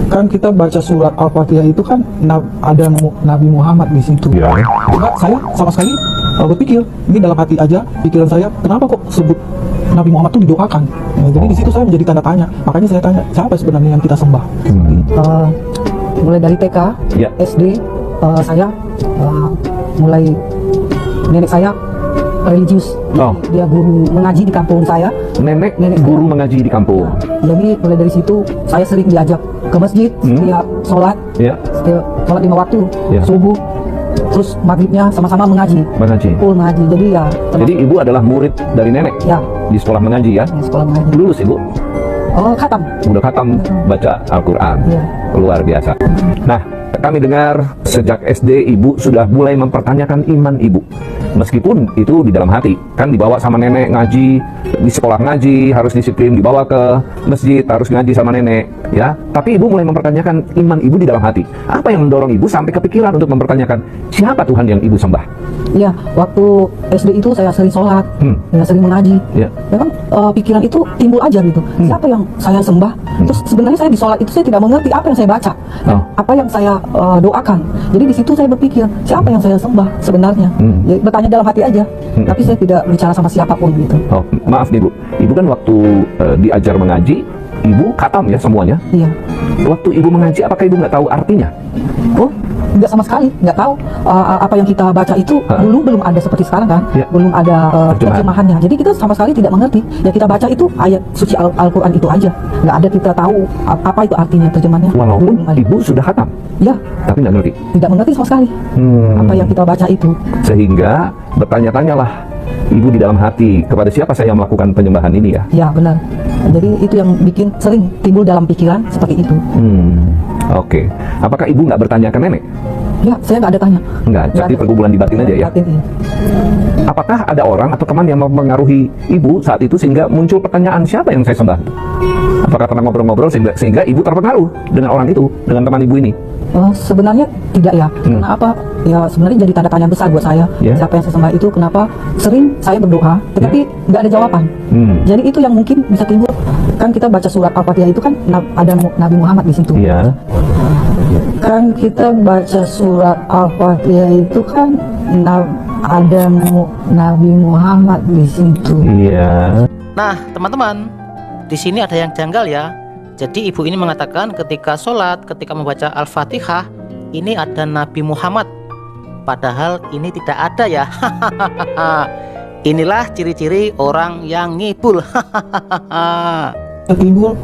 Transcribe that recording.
Kan kita baca surat Al-Fatihah itu kan ada Nabi Muhammad di situ. Ya. Cuma saya sama sekali berpikir, ini dalam hati aja pikiran saya, kenapa kok sebut Nabi Muhammad itu didoakan? Nah, jadi di situ saya menjadi tanda tanya. Makanya saya tanya, siapa sebenarnya yang kita sembah? Mulai dari TK, Ya. SD, saya mulai nenek saya religius. Oh. Dia guru mengaji di kampung saya. Nenek Nenek guru saya. mengaji di kampung. Jadi mulai dari situ saya sering diajak ke masjid setiap sholat, Ya. setiap sholat 5 waktu, Ya. subuh, terus maghribnya sama-sama mengaji. Mengaji. Full mengaji. Jadi ya Jadi ibu adalah murid dari nenek ya di sekolah mengaji ya. di sekolah mengaji. Lulus ibu, Oh, khatam. udah khatam baca Al-Quran. Iya. Luar biasa. Nah, kami dengar sejak SD ibu sudah mulai mempertanyakan iman ibu. Meskipun itu di dalam hati, kan dibawa sama nenek ngaji, di sekolah ngaji, harus disiplin, dibawa ke masjid, harus ngaji sama nenek, ya. Tapi ibu mulai mempertanyakan iman ibu di dalam hati. Apa yang mendorong ibu sampai kepikiran untuk mempertanyakan siapa Tuhan yang ibu sembah? Iya, waktu SD itu saya sering sholat, ya, sering mengaji. Ya. Memang pikiran itu timbul aja gitu. Siapa yang saya sembah? Terus sebenarnya saya di sholat itu saya tidak mengerti apa yang saya baca, Oh. apa yang saya doakan. Jadi di situ saya berpikir siapa yang saya sembah sebenarnya. Ya, bertanya dalam hati aja. Tapi saya tidak bicara sama siapapun gitu. Oh, maaf nih bu, ibu kan waktu diajar mengaji, ibu khatam ya semuanya. Iya. Waktu ibu mengaji, apakah ibu nggak tahu artinya? Oh, nggak sama sekali, nggak tahu apa yang kita baca itu dulu belum ada seperti sekarang kan, Ya. belum ada Terjemahan. terjemahannya. Jadi kita sama sekali tidak mengerti. Ya kita baca itu ayat suci Al-Quran itu aja, nggak ada kita tahu apa itu artinya terjemahannya. Walaupun Belum ada. ibu sudah khatam, Ya, tapi nggak ngerti. tidak mengerti sama sekali apa yang kita baca itu. Sehingga bertanya-tanyalah ibu di dalam hati, kepada siapa saya melakukan penyembahan ini ya? Ya benar. Jadi itu yang bikin sering timbul dalam pikiran seperti itu. Oke. Apakah ibu nggak bertanya ke nenek? Ya, saya nggak ada tanya. Nggak, jadi ada. pergumulan di batin aja ya? Batin, iya. Apakah ada orang atau teman yang mempengaruhi ibu saat itu sehingga muncul pertanyaan siapa yang saya sembah? Apakah pernah ngobrol-ngobrol sehingga ibu terpengaruh dengan orang itu, dengan teman ibu ini? Sebenarnya tidak ya. Kenapa? Ya sebenarnya jadi tanda tanya besar buat saya. Ya. Siapa yang saya sembah itu? Kenapa sering saya berdoa, tetapi nggak ada jawaban. Jadi itu yang mungkin bisa timbul. Kan kita baca surat Al-Fatihah itu kan ada Nabi Muhammad di situ. Iya. Kan kita baca surat Al-Fatihah itu kan ada Nabi Muhammad di situ. Iya. Nah, teman-teman, di sini ada yang janggal ya. Jadi ibu ini mengatakan ketika sholat, ketika membaca Al-Fatihah, ini ada Nabi Muhammad. Padahal ini tidak ada ya. Inilah ciri-ciri orang yang ngibul. Timbul